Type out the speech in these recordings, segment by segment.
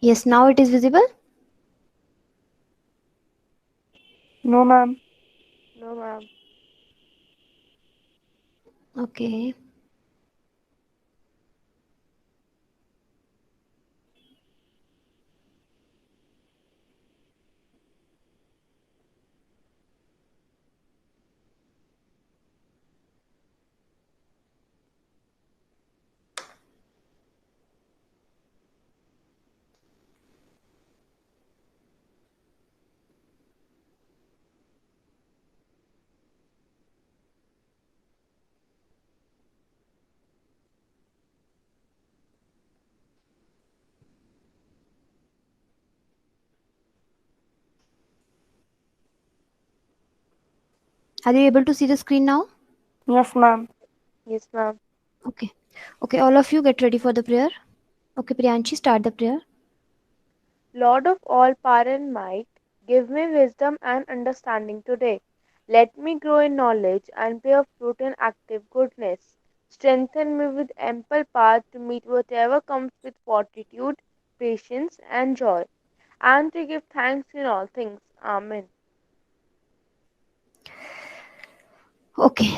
Yes, now it is visible. No, ma'am. No, ma'am. Okay. Are you able to see the screen now? Yes, ma'am. Yes, ma'am. Okay. Okay, all of you get ready for the prayer. Okay, Priyanshi, start the prayer. Lord of all power and might, give me wisdom and understanding today. Let me grow in knowledge and bear fruit in active goodness. Strengthen me with ample power to meet whatever comes with fortitude, patience, and joy, and to give thanks in all things. Amen. Okay.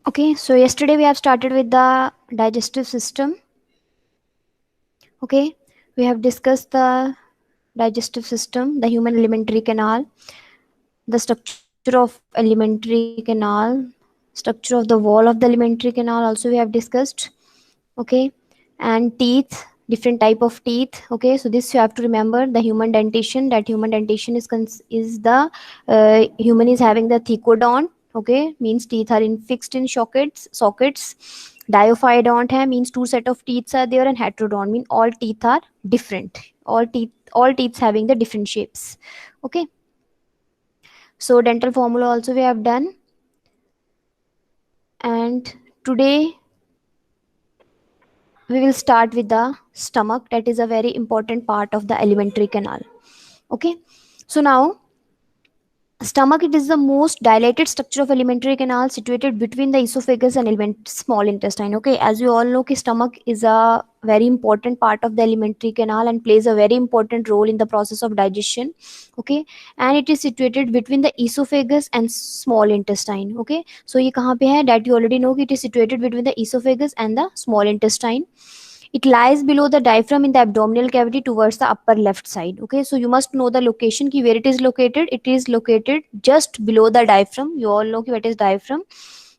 Okay, so yesterday we have started with the digestive system. Okay, we have discussed the digestive system, the human alimentary canal, the structure of alimentary canal, structure of the wall of the alimentary canal also we have discussed. Okay, and teeth, different type of teeth. Okay, so this you have to remember, the human dentition, that human dentition is the human is having the thecodont. Okay, means teeth are in fixed in sockets. Diophyodont hai means two set of teeth are there, and heterodont mean all teeth are different, all teeth having the different shapes. Okay, so dental formula also we have done. And today we will start with the stomach, that is a very important part of the alimentary canal. Okay, so now stomach, it is the most dilated structure of alimentary canal situated between the esophagus and small intestine. Okay, as you all know ki stomach is a very important part of the alimentary canal and plays a very important role in the process of digestion. Okay, and it is situated between the esophagus and small intestine. Okay, so ye kahan pe hai, that you already know ki it is situated between the esophagus and the small intestine. It lies below the diaphragm in the abdominal cavity towards the upper left side. Okay, so you must know the location ki where it is located. It is located just below the diaphragm. You all know ki what is diaphragm.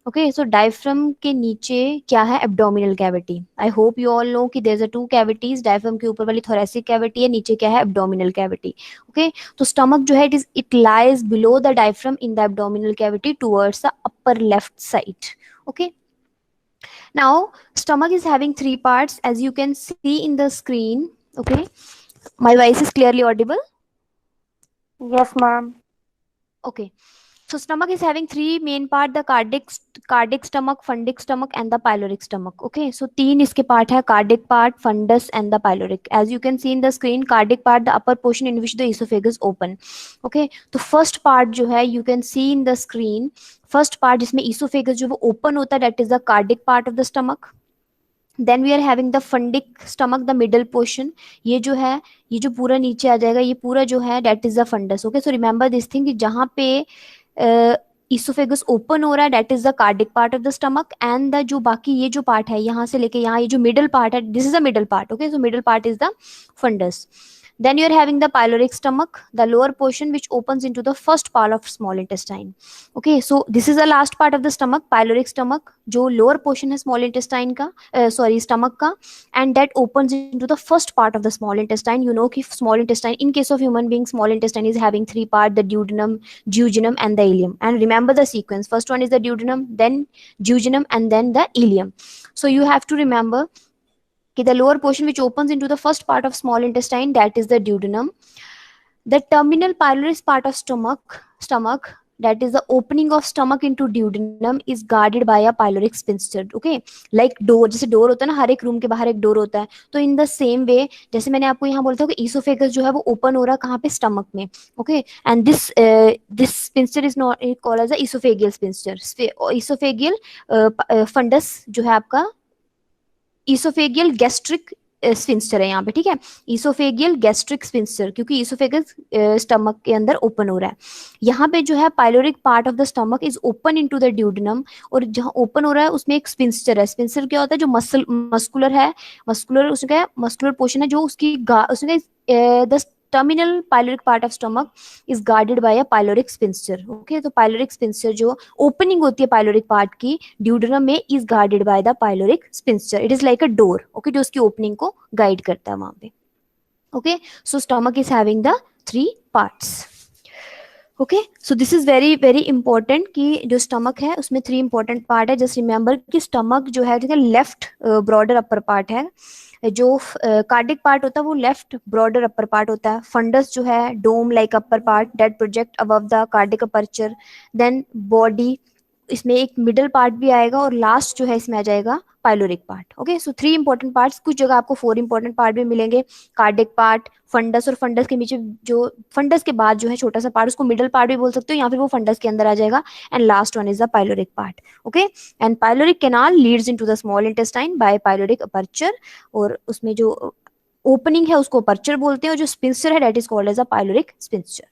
Okay, so diaphragm के नीचे क्या है, abdominal cavity. I hope you all know कि there's a two cavities. diaphragm के ऊपर वाली thoracic cavity है, नीचे क्या है, abdominal cavity. Okay, तो stomach जो है, it lies below the diaphragm in the abdominal cavity towards the upper left side. Okay, now stomach is having three parts, as you can see in the screen. Okay, my voice is clearly audible. Yes, ma'am. Okay, so stomach is having three main part, the cardiac stomach, fundic stomach, and the pyloric stomach. Okay, so तीन इसके part है, cardiac part, fundus, and the pyloric. As you can see in the screen, cardiac part, the upper portion in which the esophagus open. Okay, तो first part जो है, you can see in the screen, first part जिसमें esophagus जो वो open होता है, that is the cardiac part of the stomach. Then we are having the fundic stomach, the middle portion. ये जो है, ये जो पूरा नीचे आ जाएगा, ये पूरा जो है that is the fundus. Okay, so remember this thing, जहाँ पे इसोफेगस ओपन हो रहा है, that is the cardiac part of the stomach. And the जो बाकी ये जो पार्ट है, यहाँ से लेके यहाँ, ये जो मिडल पार्ट है, this is the middle part. Okay, so middle part is the fundus. Then you are having the pyloric stomach, the lower portion which opens into the first part of small intestine. Okay, so this is the last part of the stomach, pyloric stomach, जो lower portion है small intestine का, sorry stomach का, and that opens into the first part of the small intestine. You know कि small intestine, in case of human being, small intestine is having three parts, the duodenum, jejunum, and the ileum. And remember the sequence: first one is the duodenum, then jejunum, and then the ileum. So you have to remember the lower portion which opens into the first part of small intestine, that is the duodenum. The terminal pylorus part of stomach, that is the opening of stomach into duodenum, is guarded by a pyloric sphincter. Okay, like door, जैसे door होता है ना, हर एक room के बाहर एक door होता है, तो इन द सेम वे, जैसे मैंने आपको यहाँ बोलता हूँ कि ईसोफेगस जो है वो ओपन हो रहा है कहाँ पे, स्टमक में. Okay, and this sphincter is not called as oesophageal sphincter. Oesophageal fundus जो है आपका इसोफेगियल गैस्ट्रिक स्फिंक्टर है यहाँ पे, ठीक है, इसोफेगियल गैस्ट्रिक स्फिंक्टर, क्योंकि इसोफेगस स्टमक के अंदर ओपन हो रहा है। यहाँ पे जो है pyloric part of the stomach is open into the duodenum, और जहाँ ओपन हो रहा है उसमें एक स्फिंक्टर है। स्फिंक्टर क्या होता है, जो मस्कुलर है, मस्कुलर उसका मस्कुलर पोर्शन है, जो उसके the terminal pyloric part of stomach is guarded by a pyloric sphincter. Okay, तो पाइलोरिक स्फिंक्टर जो ओपनिंग होती है पाइलोरिक पार्ट की ड्यूडेनम में is guarded by the pyloric sphincter. It is like a door, okay, जो उसकी opening को guide करता है वहां पे। Okay, so stomach is having the 3 parts. Okay, so this is very very important कि जो स्टमक है उसमें 3 इंपॉर्टेंट पार्ट है। जस्ट रिमेंबर कि स्टमक जो है, ठीक है, लेफ्ट ब्रॉडर अपर पार्ट है, जो कार्डिक पार्ट होता है वो लेफ्ट ब्रॉडर अपर पार्ट होता है। फंडस जो है dome like upper part that project above the cardiac aperture. Then body, इसमें एक मिडल पार्ट भी आएगा, और लास्ट जो है इसमें आ जाएगा पाइलोरिक पार्ट। ओके, सो 3 इंपॉर्टेंट पार्ट्स, कुछ जगह आपको 4 इंपॉर्टेंट पार्ट भी मिलेंगे, कार्डिक पार्ट, फंडस, और फंडस के नीचे जो फंडस के बाद जो है छोटा सा पार्ट, उसको मिडल पार्ट भी बोल सकते हो, या फिर वो फंडस के अंदर आ जाएगा। And last one is the pyloric part. Okay, and pyloric canal Leeds into the small intestine bye pyloric aperture, और उसमें जो ओपनिंग है उसको अपर्चर बोलते हैं, और जो स्पिंसर है that is called as a pyloric sphincter.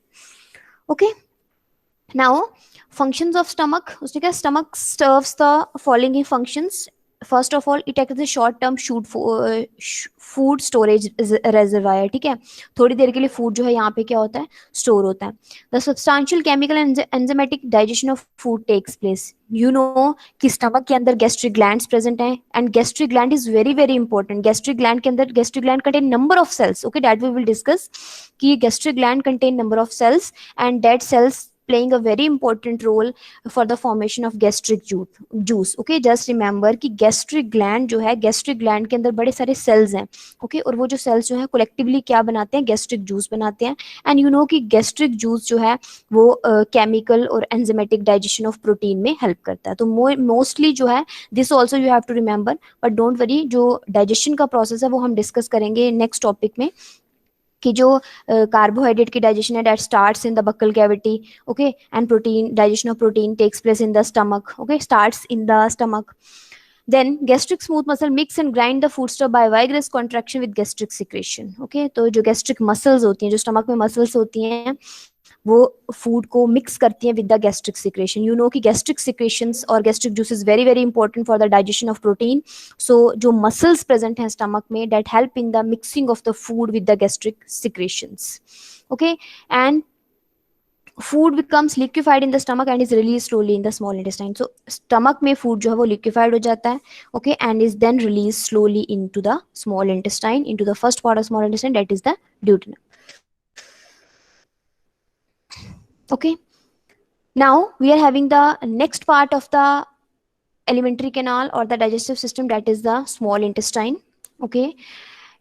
Okay, now functions of stomach, उसने क्या, stomach serves the following functions. First of all, it acts as a short term food storage reservoir, ठीक है, थोड़ी देर के लिए फूड जो है यहाँ पे क्या होता है, स्टोर होता है। The substantial chemical and enzymatic digestion of food takes place. You know कि स्टमक के अंदर गैस्ट्रिक ग्लैंड्स प्रेजेंट हैं, and gastric gland is very very important. Gastric gland के अंदर, gastric gland contain number of cells, okay, that we will discuss कि gastric gland contain number of cells, and that cells playing a very important role for the formation of gastric juice. Okay, just remember कि gastric gland जो है, gastric gland के अंदर बड़े सारे cells हैं, okay, और वो जो cells जो है collectively क्या बनाते हैं, gastric juice बनाते हैं। and you know कि gastric juice जो है वो chemical और enzymatic digestion of protein में help करता है। तो mostly जो है this also you have to remember, but don't worry, जो digestion का process है वो हम discuss करेंगे next topic में, कि जो कार्बोहाइड्रेट की डाइजेशन है that starts in the buccal cavity, okay, and protein, digestion of protein takes place in the stomach, okay, starts in the stomach. Then gastric smooth muscle mix and grind the food stuff by vigorous contraction with gastric secretion. Okay, तो जो gastric muscles होती हैं, जो stomach में muscles होती हैं, वो food को मिक्स करती हैं with the gastric secretion. You know कि गैस्ट्रिक सिक्रेशंस और gastric juice is very very important for the digestion of protein. So जो मसल्स प्रेजेंट हैं स्टमक में that help in the mixing of the food with the gastric secretions. Okay, and food becomes liquefied in the stomach and is released slowly in the small intestine. So stomach में food जो है वो liquefied हो जाता है, okay, and is then released slowly into the small intestine, into the first part of small intestine, that is the duodenum. Okay, now we are having the next part of the alimentary canal or the digestive system, that is the small intestine. Okay,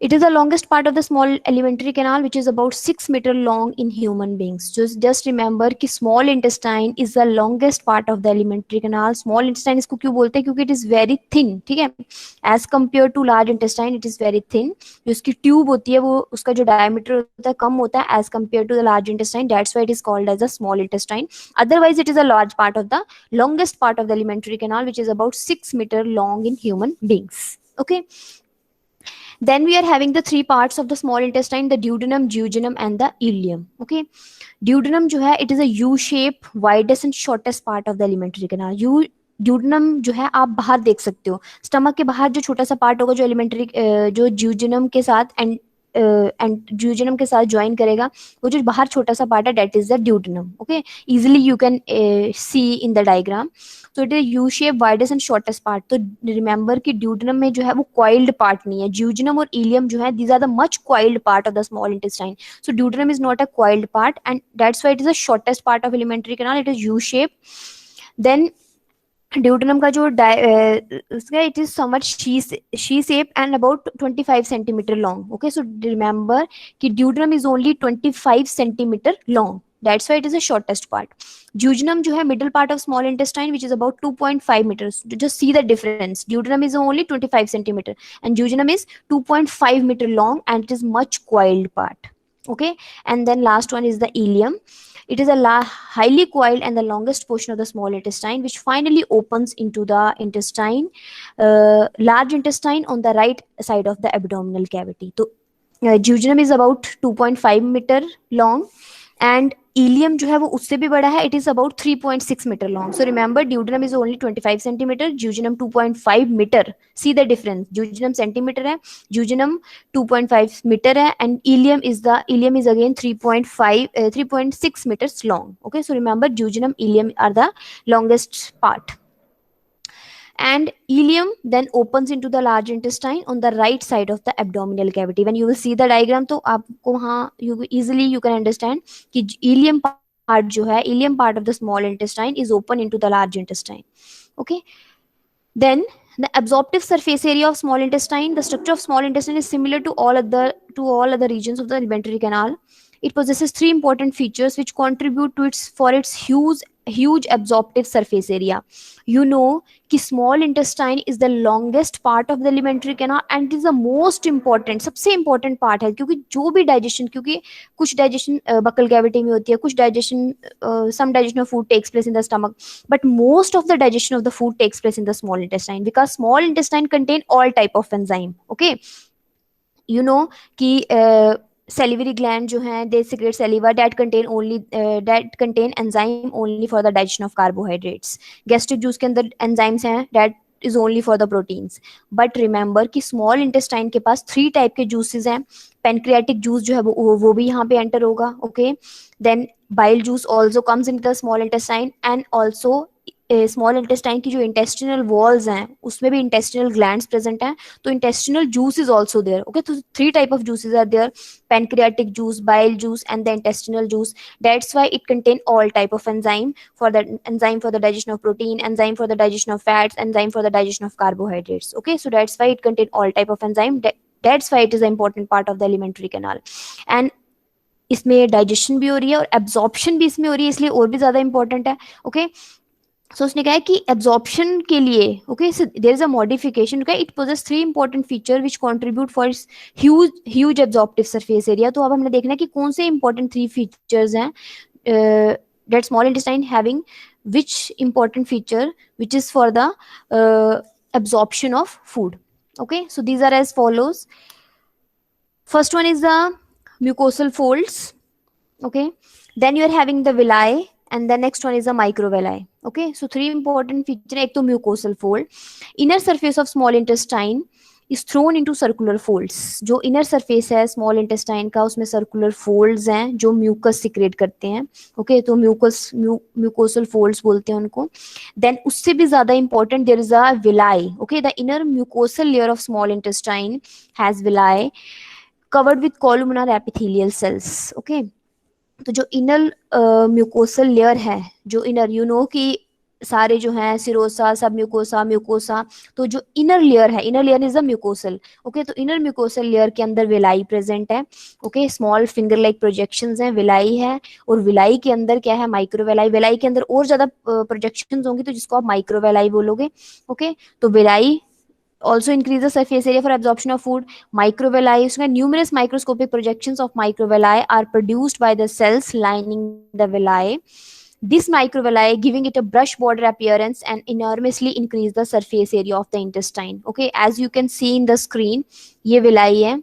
it is the longest part of the small alimentary canal, which is about 6 meters long in human beings. Just remember कि small intestine is the longest part of the alimentary canal. Small intestine इसको क्यों बोलते हैं, क्योंकि it is very thin, ठीक है, as compared to large intestine it is very thin. जो उसकी ट्यूब होती है वो, उसका जो diameter होता है कम होता है as compared to the large intestine. That's why it is called as a small intestine. Otherwise it is a large part of the longest part of the alimentary canal, which is about 6 meters long in human beings. Okay, then we are having the 3 parts of the small intestine, the duodenum, jejunum and the ileum. Okay, duodenum जो है, it is a U shape, widest and shortest part of the alimentary canal. duodenum जो है आप बाहर देख सकते हो, stomach के बाहर जो छोटा सा पार्ट होगा जो एलिमेंट्री जो jejunum के साथ एंड jejunum के साथ ज्वाइन करेगा, वो जो बाहर छोटा सा पार्ट है that is the duodenum. Okay, easily you can see in the diagram. So it is U shape, widest and shortest part. तो remember कि duodenum में जो है वो coiled part नहीं है, jejunum और ileum जो है these are the much coiled part of the small intestine. So duodenum is not a coiled part and that's why it is the shortest part of alimentary canal. It is U shape. Then duodenum का जो उसका it is somewhat she shape and about 25 centimeter long. Okay, so remember कि duodenum is only 25 centimeter long. That's why it is the shortest part. Jejunum जो है middle part of small intestine, which is about 2.5 meters. Just see the difference. Duodenum is only 25 centimeter and jejunum is 2.5 meter long and it is much coiled part. Okay, and then last one is the ileum. It is a highly coiled and the longest portion of the small intestine, which finally opens into the intestine, large intestine on the right side of the abdominal cavity. So duodenum is about 2.5 metre long, and ileum जो है वो उससे भी बड़ा है. It is about 3.6 metre long. So remember duodenum is only 25 centimetre, jejunum 2.5 metre. See the difference, jejunum centimetre है, jejunum 2.5 metre है, and ileum is again 3.6 meters long. Okay, so remember duodenum, ileum are the longest part. And ileum then opens into the large intestine on the right side of the abdominal cavity. When you will see the diagram, तो आपको वहाँ you can understand कि ileum part जो है, ileum part of the small intestine is open into the large intestine. Okay, then the absorptive surface area of small intestine. The structure of small intestine is similar to all other regions of the alimentary canal. It possesses three important features which contribute to its huge absorptive surface area. You know कि small intestine is the longest part of the alimentary canal and it is the most important, सबसे important part है, क्योंकि जो भी digestion, क्योंकि कुछ digestion buccal cavity में होती है, कुछ digestion, some digestion of food takes place in the stomach, but most of the digestion of the food takes place in the small intestine, because small intestine contain all type of enzyme. Okay, you know कि salivary gland जो हैं, they secrete saliva that contain enzyme only for the digestion of carbohydrates. Gastric juice के अंदर enzymes हैं that is only for the proteins. But remember कि small intestine के पास 3 type के juices हैं. Pancreatic juice जो है वो भी यहाँ पे enter होगा. Okay, then bile juice also comes into the small intestine, and also small intestine की जो इंटेस्टिनल वॉल्स हैं उसमें भी इंटेस्टिनल ग्लैंड्स प्रेजेंट हैं, तो intestinal juice is also there. Okay, तो 3 type of juices are there: pancreatic juice, bile juice, and the intestinal juice. That's why it contain all type of enzyme for the digestion of protein, enzyme for the digestion of fats, enzyme for the digestion of carbohydrates. Okay, so that's why it contain all type of enzyme. That's why it is an important part of the alimentary canal. And इसमें digestion भी हो रही है और absorption भी इसमें हो रही है, इसलिए और भी ज्यादा इंपॉर्टेंट है. ओके, सो उसने कहा है कि एब्जॉर्प्शन के लिए, okay, there is a modification. Okay, it poses 3 important feature which contribute for huge absorptive surface area. तो अब हमने देखना है कि कौन से इंपॉर्टेंट 3 फीचर्स हैं that small intestine having which important feature which is for the absorption of food. Okay, so these are as follows. First one is the mucosal folds. Okay, then you are having the villi, and the next one is the microvilli. Okay, so 3 important feature. एक तो mucosal fold. Inner surface of small intestine is thrown into circular folds. जो inner surface है small intestine का, उसमें circular folds हैं जो mucus secrete करते हैं. Okay, तो mucosal folds बोलते हैं उनको. Then उससे भी ज़्यादा important, there is a villi. Okay, the inner mucosal layer of small intestine has villi covered with columnar epithelial cells. Okay, तो जो इनर म्यूकोसल लेयर है, जो इनर, यू नो कि सारे जो हैं सिरोसा, सब म्यूकोसा, तो जो इनर लेयर है, inner layer is the mucosal. Okay, तो इनर म्यूकोसल लेयर के अंदर विलाई प्रेजेंट है. Okay, small finger like projections हैं, विलाई है, और विलाई के अंदर क्या है, माइक्रोवेलाई. विलाई के अंदर और ज्यादा प्रोजेक्शंस होंगी तो जिसको आप माइक्रोवेलाई बोलोगे. ओके, तो villi also increase the surface area for absorption of food. Microvilli, so numerous microscopic projections of microvilli are produced by the cells lining the villi. This microvilli giving it a brush border appearance and enormously increase the surface area of the intestine. Okay, as you can see in the screen, ये villi है.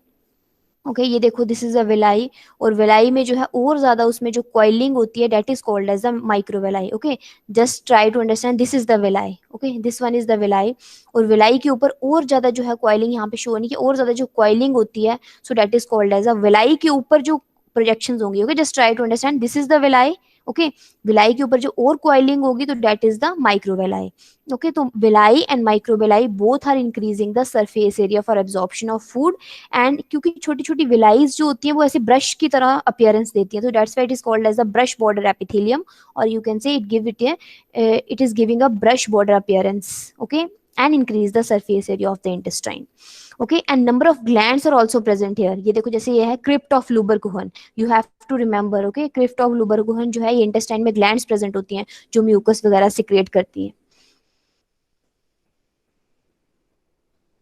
Okay, ये देखो, this is a villi, और villi में जो है और ज्यादा उसमें जो कॉइलिंग होती है that is called as the microvilli. Okay, just try to understand, this is the villi. Okay, this one is the villi, और विलाई के ऊपर और ज्यादा जो है कॉइलिंग यहाँ पे शो होने की और ज्यादा जो कॉइलिंग होती है, so that is called as a villi के ऊपर जो प्रोजेक्शंस होंगी. Okay, just try to understand, this is the villi. Okay, villi के ऊपर जो और कॉइलिंग होगी तो that is the microvilli. Okay, तो villi and microvilli both are increasing the surface area for absorption of food. And क्योंकि छोटी छोटी विलाईज जो होती हैं वो ऐसे ब्रश की तरह अपीयरेंस देती है, तो that's why it is called as a brush border epithelium, और you can say it is giving a brush border appearance. Okay, and increase the surface area of the intestine. Okay, and number of glands are also present here. ये देखो, जैसे ये है crypt of Luber-Cohen, you have to remember. Okay, crypt of Luber-Cohen जो है, ये intestine में glands present होती हैं जो mucus वगैरह secrete करती हैं.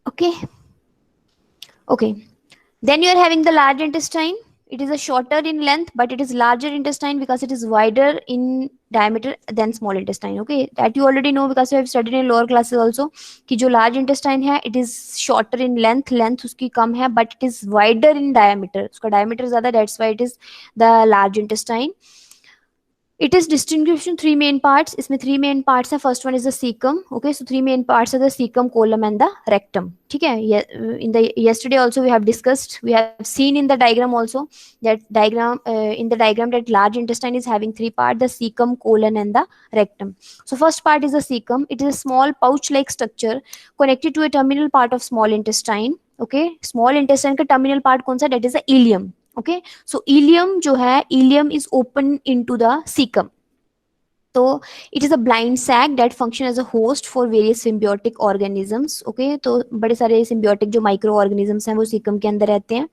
Okay, okay, then you are having the large intestine. It is a shorter in length, but it is larger intestine because it is wider in diameter than small intestine. Okay, that you already know because you have studied in lower classes also कि जो large intestine है it is shorter in length उसकी कम है, but it is wider in diameter, उसका diameter ज़्यादा, that's why it is the large intestine. It is distinguished in three main parts. इसमें three main parts है. First one is the cecum. Okay, so three main parts are the cecum, colon and the rectum. ठीक है. In the yesterday also we have discussed. We have seen in the diagram also that diagram in the diagram that large intestine is having three parts: the cecum, colon and the rectum. So first part is the cecum. It is a small pouch-like structure connected to a terminal part of small intestine. Okay, small intestine का terminal part कौन सा? That is the ileum. Okay, so ileum जो है, ileum is open into the cecum. So it is a blind sac that function as a host for various symbiotic organisms. Okay, तो बड़े सारे symbiotic जो microorganisms हैं वो cecum के अंदर रहते हैं.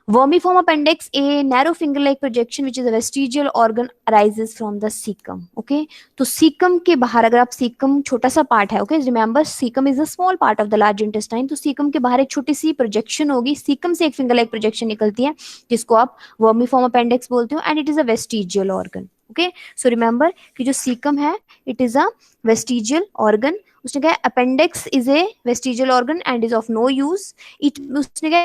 Vermiform appendix, a narrow finger-like projection which is a vestigial organ, arises from the cecum. Okay, तो cecum के बाहर, अगर आप cecum छोटा सा part है, okay, remember cecum is a small part of the large intestine, तो cecum के बाहर एक छोटी सी projection होगी, cecum से एक finger-like projection निकलती है जिसको आप vermiform appendix बोलते हो, and it is a vestigial organ. Okay, so remember कि जो cecum है it is a vestigial organ. उसने कहा appendix is a vestigial organ and is of no use. उसने कहा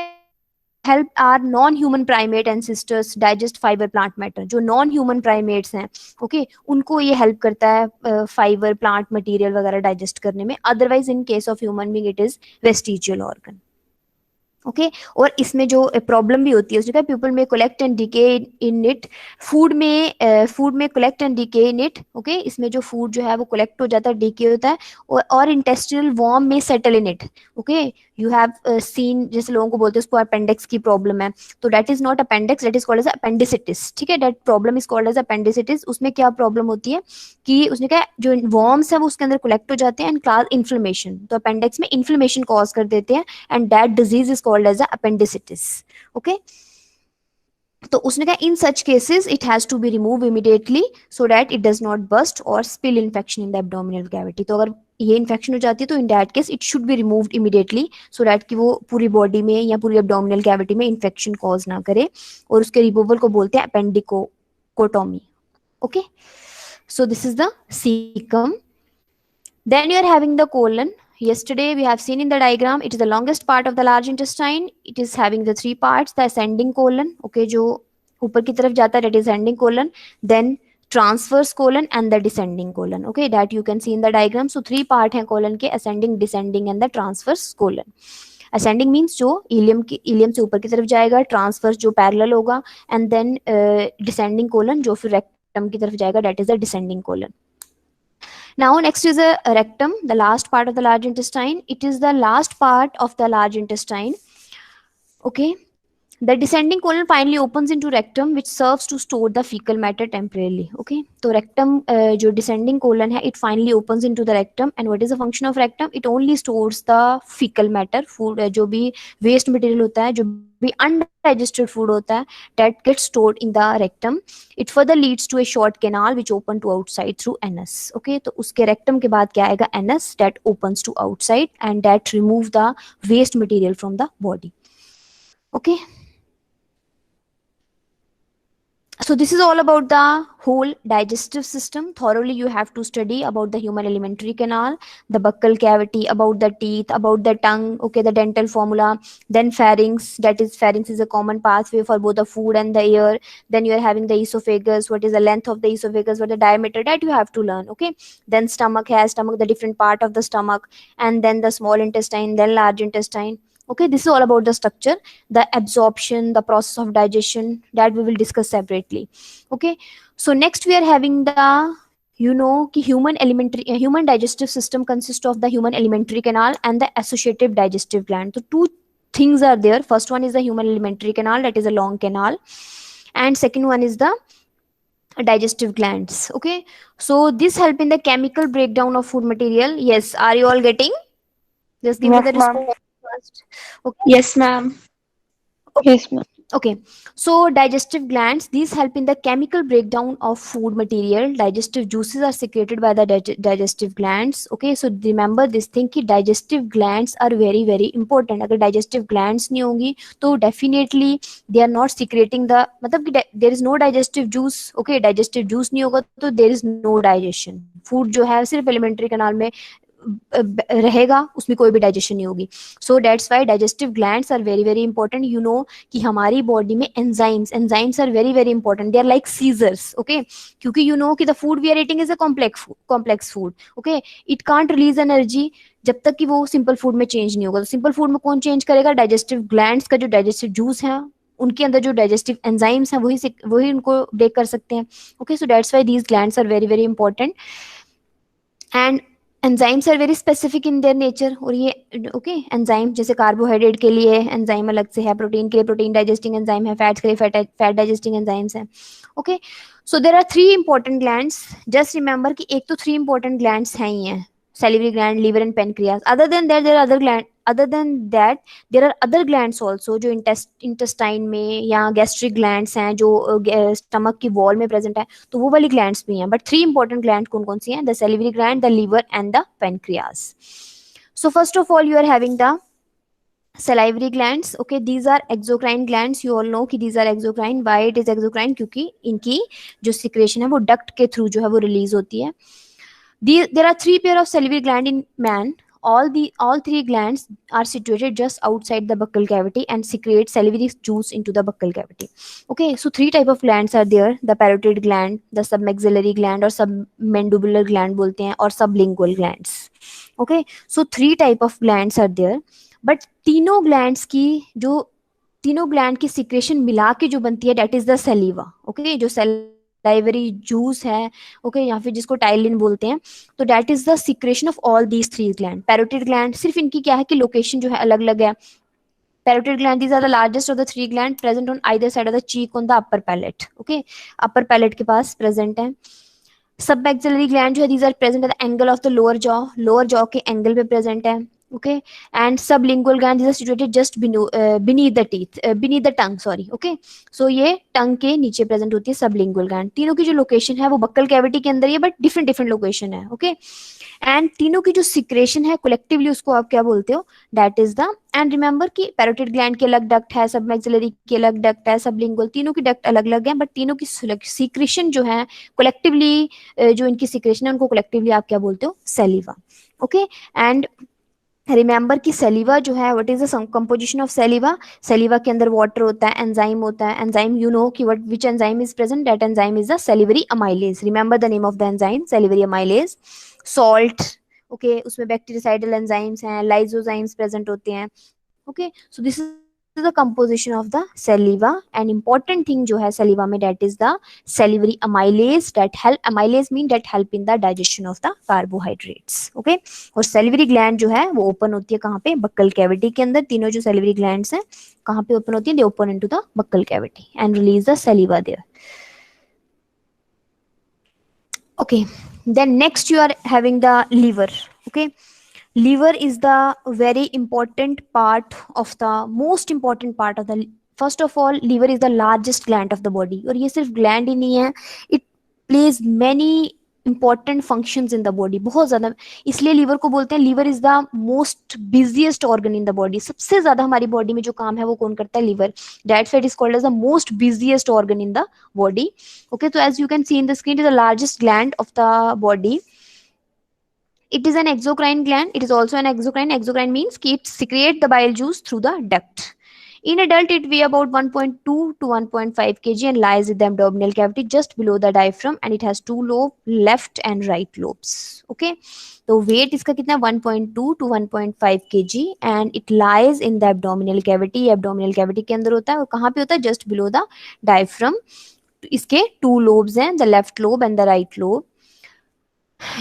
help our non-human primate ancestors digest fiber plant matter. जो non-human primates हैं, okay, उनको ये help करता है fiber plant material वगैरह digest करने में. Otherwise in case of human being it is vestigial organ. Okay और इसमें जो प्रॉब्लम भी होती है उसने कहा पीपल में collect and decay in it, food में collect and decay in it. Okay, इसमें जो फूड जो है वो कलेक्ट हो जाता है, डिके होता है, और इंटेस्टिनल वॉर्म में settle in it. Okay, you have seen, जैसे लोगों को बोलते हैं उसको अपेंडिक्स की प्रॉब्लम है, तो that is not appendix, that is called as appendicitis. ठीक है, that problem is called as appendicitis. उसमें क्या प्रॉब्लम होती है कि उसने कहा जो वॉर्म्स है वो उसके अंदर कलेक्ट हो जाते हैं एंड क्लास इन्फ्लेमेशन, तो अपेंडिक्स में इन्फ्लेमेशन कॉज कर देते हैं and that disease is called as a appendicitis. Okay, तो उसने कहा in such cases it has to be removed immediately so that it does not burst or spill infection in the abdominal cavity. तो अगर ये infection हो जाती है तो in that case it should be removed immediately so that कि वो पूरी बॉडी में या पूरी abdominal cavity में इन्फेक्शन कॉज ना करे, और उसके रिमूवल को बोलते हैं appendicotomy. Okay, so this is the cecum. Then you are having the colon. Yesterday we have seen in the diagram it is the longest part of the large intestine. It is having the three parts: the ascending colon, okay, जो ऊपर की तरफ जाता है, that is ascending colon, then transverse colon and the descending colon. Okay, that you can see in the diagram. So three part हैं colon के: ascending, descending and the transverse colon. ascending means जो ilium से ऊपर की तरफ जाएगा, transverse जो parallel होगा, and then descending colon जो फिर rectum की तरफ जाएगा, that is the descending colon. Now next is a rectum, the last part of the large intestine. It is the last part of the large intestine. Okay, the descending colon finally opens into rectum which serves to store the fecal matter temporarily. Okay, so rectum जो descending colon है it finally opens into the rectum, and what is the function of rectum? It only stores the fecal matter, food जो भी waste material होता है, जो भी undigested food होता है, that gets stored in the rectum. It further leads to a short canal which open to outside through anus. Okay, तो उसके rectum के बाद क्या आएगा? Anus, that opens to outside and that remove the waste material from the body. Okay, so this is all about the whole digestive system. Thoroughly you have to study about the human alimentary canal, the buccal cavity, about the teeth, about the tongue, okay, the dental formula, then pharynx, that is pharynx is a common pathway for both the food and the air. Then you are having the esophagus, what is the length of the esophagus, what the diameter, that you have to learn. Okay, then stomach has stomach, the different part of the stomach, and then the small intestine, then large intestine. Okay, this is all about the structure, the absorption, the process of digestion, that we will discuss separately. Okay, so next we are having the, you know, human digestive system consists of the human alimentary canal and the associative digestive gland. So two things are there. First one is the human alimentary canal, that is a long canal, and second one is the digestive glands. Okay, so this help in the chemical breakdown of food material. Yes, are you all getting? Just give Yes, me the ma'am. response first. Okay. Yes, ma'am. Yes, ma'am. Okay, so digestive glands, these help in the chemical breakdown of food material. Digestive juices are secreted by the digestive glands. Okay, so remember this thing कि digestive glands are very very important. अगर digestive glands नहीं होंगी तो definitely they are not secreting the, मतलब कि there is no digestive juice. Okay, digestive juice नहीं होगा तो there is no digestion. Food जो है सिर्फ elementary canal में रहेगा, उसमें कोई भी डाइजेशन नहीं होगी. So that's why digestive glands are very very important. You know कि हमारी बॉडी में enzymes are very very important. They are like scissors. Okay, क्योंकि यू नो कि the food we are eating is a complex food. Okay, it can't release energy जब तक कि वो simple food में चेंज नहीं होगा. तो सिंपल फूड में कौन चेंज करेगा? डाइजेस्टिव ग्लैंड्स का जो डाइजेस्टिव जूस है, उनके अंदर जो डाइजेस्टिव एंजाइम्स हैं वही उनको ब्रेक कर सकते हैं. Okay, so that's why these glands are very very important. And enzymes are very specific in their nature. और ये ओके, एंजाइम जैसे कार्बोहाइड्रेट के लिए एंजाइम अलग से है, प्रोटीन के लिए प्रोटीन डाइजेस्टिंग एंजाइम है, फैट्स के लिए फैट डाइजेस्टिंग एंजाइम्स है. Okay, so there are three important glands. Just remember कि एक तो थ्री इंपॉर्टेंट ग्लैंड्स हैं ही हैं, salivary gland, liver and pancreas. Other than that there are other gland, other than that there are other glands also जो intestine में या gastric glands हैं जो स्टमक की वॉल में प्रेजेंट है, तो वो वाली ग्लैंड्स भी हैं. बट थ्री इंपॉर्टेंट ग्लैंड कौन कौन सी हैं? The salivary gland, the liver and the pancreas. So first of all you are having the salivary glands. Okay, these are exocrine glands. You all know कि these are exocrine. Why it is exocrine? क्योंकि इनकी जो secretion है वो duct के through जो है वो release होती है. There are three pair of salivary gland in man. All three glands are situated just outside the buccal cavity and secrete salivary juice into the buccal cavity. Okay, so three type of glands are there: the parotid gland, the submaxillary gland or submandibular gland बोलते हैं, और sublingual glands. Okay, so three type of glands are there. But तीनों glands की secretion मिला के जो बनती है, that is the saliva. Okay, जो salivary juice है, okay, या फिर जिसको टाइलिन बोलते हैं, तो that is the secretion of all these three gland. Parotid gland सिर्फ इनकी क्या है कि लोकेशन जो है अलग अलग है. Parotid gland, these are the largest of the three gland present on either side of the cheek on the upper palate. Okay, upper palate के पास present है. Submaxillary gland जो है, these are present at the angle of the lower jaw के angle पे present है. Okay, and sublingual gland, these are situated just beneath the teeth, beneath the tongue, sorry. Okay, so ये tongue के नीचे present होती है sublingual gland. तीनों की जो location है वो buccal cavity के अंदर ही है, but different location है. Okay, एंड तीनों की जो सिक्रेशन है collectively उसको आप क्या बोलते हो? That is the, and remember कि पैरोटिड ग्लैंड की अलग डक्ट है, सबमैक्सिलरी की अलग डक्ट है, सबलिंगुअल, तीनों की डक्ट अलग अलग है, बट तीनों की सिक्रेशन जो है collectively, जो इनकी सिक्रेशन है उनको collectively आप क्या बोलते हो? सैलिवा. ओके, एंड रिमेंबर कि सैलिवा जो है, what is the composition of saliva? Saliva के अंदर वाटर होता है, एंजाइम होता है. एंजाइम यू नो कि what which enzyme is present? That enzyme is the salivary amylase. Remember the name of the enzyme, salivary amylase. Salt, okay, उसमें bactericidal enzymes हैं, lysozymes present होते हैं. Okay, so this is the composition of the saliva. And important thing जो है saliva में, that is the salivary amylase. That help, amylase mean that help in the digestion of the carbohydrates. Okay, और salivary gland जो है वो open होती है कहाँ पे? बक्कल कैविटी के अंदर. तीनों जो सैलिवरी ग्लैंड्स हैं कहाँ पे ओपन होती है? They open into the buccal cavity and release the saliva there. Okay, then next you are having the liver. Okay, liver is the very important part of the, most important part of the, first of all liver is the largest gland of the body. और ये सिर्फ gland ही नहीं है, it plays many important functions in the body, बहुत ज्यादा. इसलिए liver को बोलते हैं, liver is the most busiest organ in the body. सबसे ज्यादा हमारी body में जो काम है वो कौन करता है? liver. That's why it is called as the most busiest organ in the body. Okay, so as you can see in the screen, it is the largest gland of the body. It is an exocrine gland. It is also an exocrine. Exocrine means कि it secrete the bile juice through the duct. In adult, it weighs about 1.2 to 1.5 kg and lies in the abdominal cavity just below the diaphragm, and it has two lobes, left and right lobes. Okay, तो weight इसका कितना? 1.2 to 1.5 kg and it lies in the abdominal cavity. Abdominal cavity के अंदर होता है, और कहाँ पे होता है? Just below the diaphragm. इसके two lobes हैं, the left lobe and the right lobe.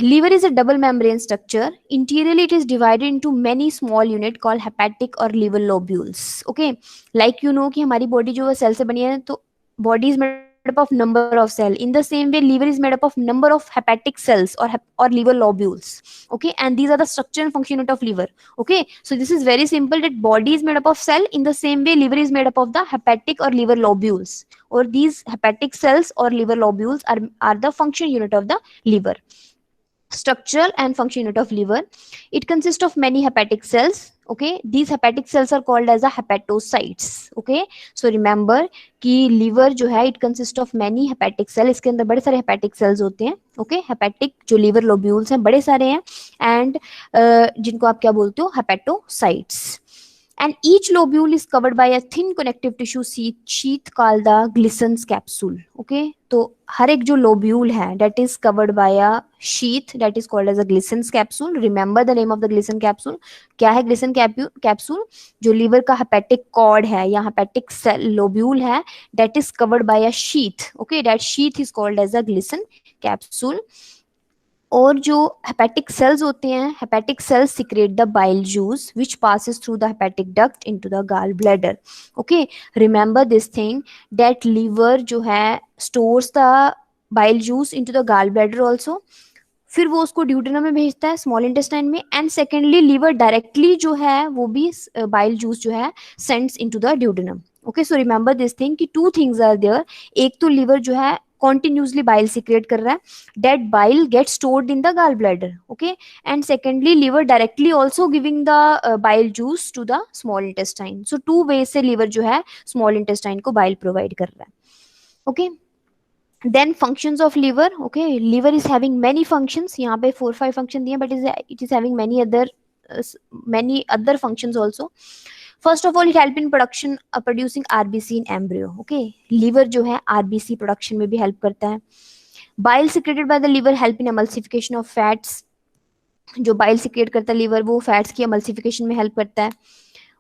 Liver is a double membrane structure. Interiorly, it is divided into many small units called hepatic or liver lobules. Okay, like you know कि हमारी body जो है cell से बनी है, तो body is made up of number of cell. In the same way, liver is made up of number of hepatic cells or liver lobules. Okay, and these are the structure and function unit of liver. Okay, so this is very simple, that body is made up of cell. In the same way, liver is made up of the hepatic or liver lobules, or these hepatic cells or liver lobules are the function unit of the liver. Structural and function unit of liver. It consists of many hepatic cells. Okay, these hepatic cells are called as the hepatocytes. Okay, so remember कि liver जो है it consists of many hepatic cells. इसके अंदर बड़े सारे hepatic cells होते हैं. Okay, hepatic जो liver lobules हैं बड़े सारे हैं, and जिनको आप क्या बोलते हो, hepatocytes. And each lobule is covered by a thin connective tissue sheath called the Glissen's capsule. Okay, तो हर एक जो lobule है that is covered by a sheath that is called as a Glissen's capsule. Remember the name of the Glissen capsule. क्या है Glissen capsule? जो liver का hepatic cord है या hepatic cell lobule है that is covered by a sheath. Okay, that sheath is called as a Glissen capsule. और जो hepatic cells होते हैं, hepatic cells secrete the bile juice which passes through the hepatic duct into the gallbladder. Okay, remember this thing that liver जो है stores the bile juice into the gallbladder also. फिर वो उसको duodenum में भेजता है, स्मॉल इंटेस्टाइन में, and secondly liver directly जो है वो भी बाइल जूस जो है sends into the duodenum. Okay, so remember this thing कि टू थिंग्स आर देयर. एक तो लिवर जो है continuously bile secrete कर रहा है, that bile gets stored in the gallbladder. Okay, and secondly liver directly also giving the bile juice to the small intestine. So two ways से liver जो है small intestine को bile provide कर रहा है. Okay, then functions of liver. Okay, liver is having many functions. यहाँ पे 4-5 function दिए, but it is having many other functions also. First of all, it help in producing RBC in embryo. Okay, liver जो है RBC production में भी help करता है. Bile secreted by the liver help in emulsification of fats. जो bile secrete करता है liver वो fats की emulsification में help करता है.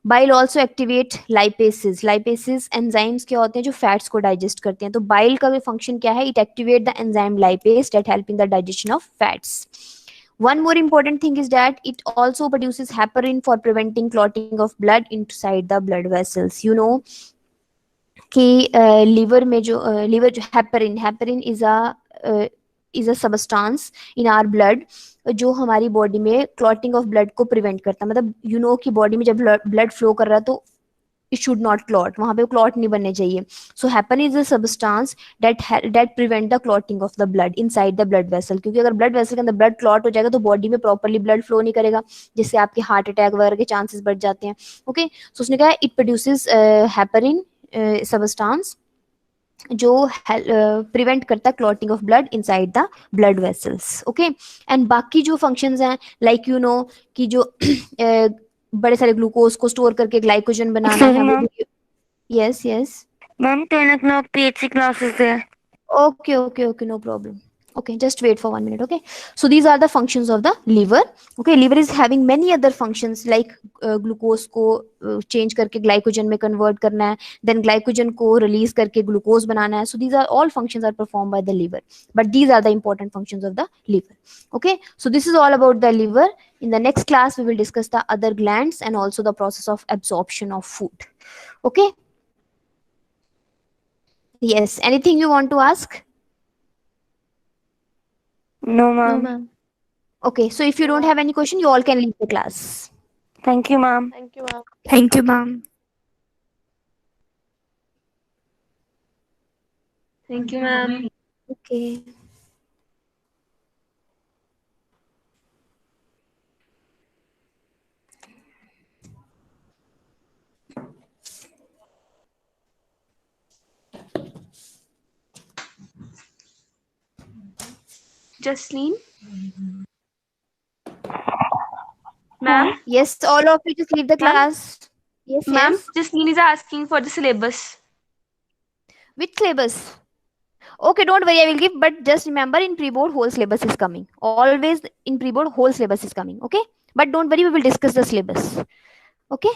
Bile also activate lipases. Lipases enzymes क्या होते हैं जो fats को digest करते हैं. तो bile का function क्या है? It activate the enzyme lipase that help in the digestion of fats. One more important thing is that it also produces heparin for preventing clotting of blood inside the blood vessels. You know कि liver में जो liver जो heparin is a substance in our blood जो हमारी body में clotting of blood को prevent करता है. मतलब यू नो कि बॉडी में जब ब्लड फ्लो कर रहा है तो it should not clot, वहां पे क्लॉट नहीं बनने चाहिए. So heparin is a substance that prevent the clotting of the blood inside the blood vessel. क्योंकि अगर blood vessel के अंदर blood clot हो जाएगा तो बॉडी में properly blood flow नहीं करेगा, जिससे आपके हार्ट अटैक वगैरह के चांसेस बढ़ जाते हैं. Okay, so उसने कहा it produces heparin substance जो प्रिवेंट करता है clotting of blood inside the blood vessels. Okay, and बाकी जो फंक्शंस हैं लाइक यू नो कि जो बड़े सारे ग्लूकोज को स्टोर करके ग्लाइकोजन बनाना है. Yes yes ma'am 10 o'clock PHC classes there. Okay, no problem. Okay, just wait for 1 minute. Okay, so these are the functions of the liver. Okay, liver is having many other functions like glucose को change करके glycogen में convert करना है, then glycogen को release करके glucose बनाना है. So these are all functions are performed by the liver, but these are the important functions of the liver. Okay, so this is all about the liver. In the next class we will discuss the other glands and also the process of absorption of food. Okay. Yes, anything you want to ask? No, No, ma'am. ma'am. Okay, so if you don't have any question, you all can leave the class. Thank you, ma'am. Thank you, ma'am. Thank you, ma'am. Thank you, ma'am. Okay. Jasleen? Ma'am? Yes, all of you just leave the Ma'am? class. Yes, Ma'am, yes. Jasleen is asking for the syllabus. Which syllabus? Okay, don't worry, I will give, but just remember in pre-board whole syllabus is coming. Always in pre-board whole syllabus is coming. Okay, but don't worry, we will discuss the syllabus. Okay.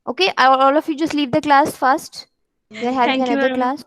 Okay, all of you just leave the class first. We are having Thank you, another ma'am. class.